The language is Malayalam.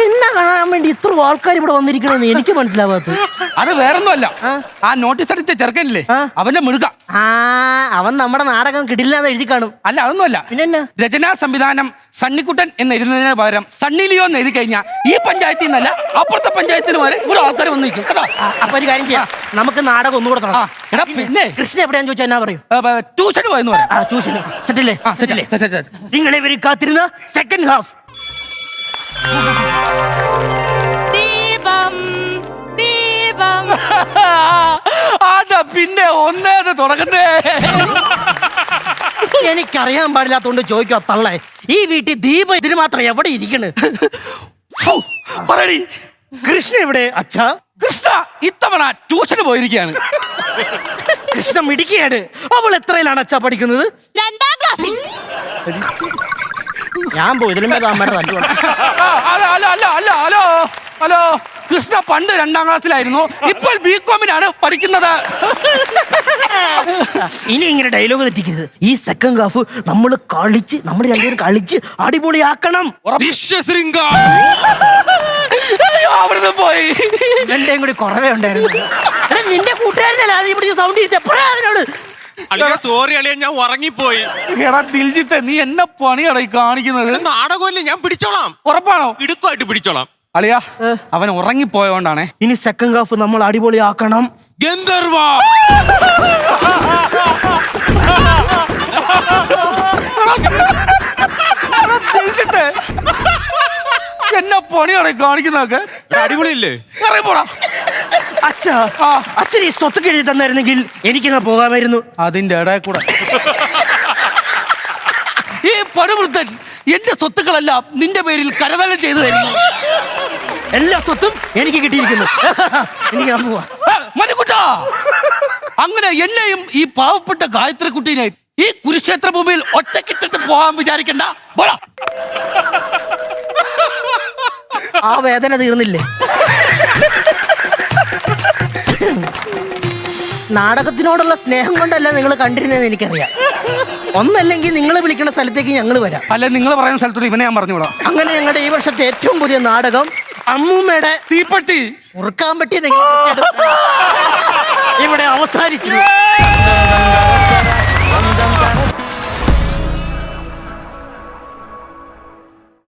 എന്നെ കാണാൻ വേണ്ടി ഇത്ര ആൾക്കാർ ഇവിടെ വന്നിരിക്കണെന്ന് എനിക്ക് മനസ്സിലാവാത്ത. അത് വേറൊന്നുമല്ല, ആ നോട്ടീസ് അടിച്ച ചെറുക്കനില്ലേ അവന്റെ മുഴുക. അവൻ നമ്മുടെ നാടകം കിടില്ലാന്ന് എഴുതി കാണും. അല്ല, അതൊന്നുമല്ല. പിന്നെ രചനാ സംവിധാനം സണ്ണിക്കുട്ടൻ എന്ന് എഴുതുന്നതിന് പകരം സണ്ണി ലിയോ എന്ന് എഴുതി കഴിഞ്ഞാൽ ഈ പഞ്ചായത്തിൽ നിന്നല്ല അപ്പുറത്തെ പഞ്ചായത്തിന് വരെ ഇവിടെ ആൾക്കാർ വന്ന് നിൽക്കും കേട്ടോ. അപ്പൊ ഒരു കാര്യം ചെയ്യാം, നമുക്ക് നാടകം ഒന്നുകൂടെ തുടങ്ങാം. പിന്നെ കൃഷ്ണ എവിടെയാന്ന് ചോദിച്ചാൽ എന്നാ പറയും? ട്യൂഷന് പോയെന്ന് പറയാം. ട്യൂഷന് സെറ്റല്ലേ? നിങ്ങളെ ഇവര് കാത്തിരുന്ന സെക്കൻഡ് ഹാഫ്. പിന്നെ ഒന്നേത് തുടങ്ങുന്നേ. എനിക്കറിയാൻ പാടില്ലാത്തോണ്ട് ചോദിക്കോ തള്ളേ, ഈ വീട്ടിൽ ദീപം ഇതിന് മാത്രം എവിടെ ഇരിക്കണ്? പറയടി, കൃഷ്ണ എവിടെ അച്ഛാ? കൃഷ്ണ ഇത്തവണ ട്യൂഷന് പോയിരിക്കുകയാണ്. കൃഷ്ണ മിടിക്കുകയാണ്. അവൾ എത്രയിലാണ് അച്ഛാ പഠിക്കുന്നത്? 2ാം ക്ലാസ്സിൽ. ഞാൻ പോയി ഇതിലും ഹലോ, കൃഷ്ണ പണ്ട് 2ാം ക്ലാസ്സിലായിരുന്നു, ഇപ്പോൾ ബികോമിനാണ് പഠിക്കുന്നത്. ഇനി ഇങ്ങനെ ഡയലോഗ് തെറ്റിക്കരുത്. ഈ സെക്കൻഡ് ഹാഫ് നമ്മൾ രണ്ടുപേരും കളിച്ച് അടിപൊളിയാക്കണം. അവിടുന്ന് പോയി എന്റെയും കൂടി കുറവേ ഉണ്ടായിരുന്നു. നിന്റെ കൂട്ടുകാരനല്ല ഇവിടെ സൗണ്ട് അവനോട്. സോറി അളിയ, ഞാൻ ഉറങ്ങിപ്പോയി. എടാ ദിൽജിത്തെ, നീ എന്നെ പണിയാടാ ഈ കാണിക്കുന്നത്? നാടകമല്ലേ, ഞാൻ പിടിച്ചോളാം. ഉറപ്പാണോ? ഇടുക്കുമായിട്ട് പിടിച്ചോളാം. അളിയാ, അവൻ ഉറങ്ങിപ്പോയോണ്ടാണേ. ഇനി സെക്കൻഡ് ഹാഫ് നമ്മൾ അടിപൊളിയാക്കണം. ഗന്ധർവ എന്നെ പണിയാടാ കാണിക്കുന്നതൊക്കെ. അടിപൊളിയല്ലേ? ഇറങ്ങിപ്പോടാ. അച്ഛൻ ഈ സ്വത്തൊക്കെ എഴുതി തന്നായിരുന്നെങ്കിൽ എനിക്കങ്ങ് പോകാമായിരുന്നു. അതിന്റെ ഇടയിൽ കൂടെ ഈ പടുവൃത്തൻ എന്റെ സ്വത്തുക്കളെല്ലാം നിന്റെ പേരിൽ കരതലം ചെയ്തു തരുന്നു. എല്ലാ സ്വത്തും എനിക്ക് കിട്ടിയിരിക്കുന്നു. എനിക്ക് ഞാൻ പോവാ. മനുക്കുട്ടാ, അങ്ങനെ എന്നെയും ഈ പാവപ്പെട്ട ഗായത്രി കുട്ടീനെയും ഈ കുരുക്ഷേത്ര ഭൂമിയിൽ ഒറ്റക്കിട്ടിട്ട് പോകാൻ വിചാരിക്കണ്ട. ആ വേദന തീർന്നില്ലേ? നാടകത്തിനോടുള്ള സ്നേഹം കൊണ്ടല്ല നിങ്ങൾ കണ്ടിരുന്നതെന്ന് എനിക്കറിയാം. ഒന്നല്ലെങ്കിൽ നിങ്ങൾ വിളിക്കുന്ന സ്ഥലത്തേക്ക് ഞങ്ങൾ വരാം. അല്ലെ, നിങ്ങൾ പറയുന്ന സ്ഥലത്തോട് ഇവനെ ഞാൻ പറഞ്ഞുകൂടാ. അങ്ങനെ ഞങ്ങളുടെ ഈ വർഷത്തെ ഏറ്റവും പുതിയ നാടകം അമ്മൂമ്മയുടെ തീപ്പെട്ടി ഉറുക്കാൻ പറ്റിയ ഇവിടെ അവസാനിച്ചു.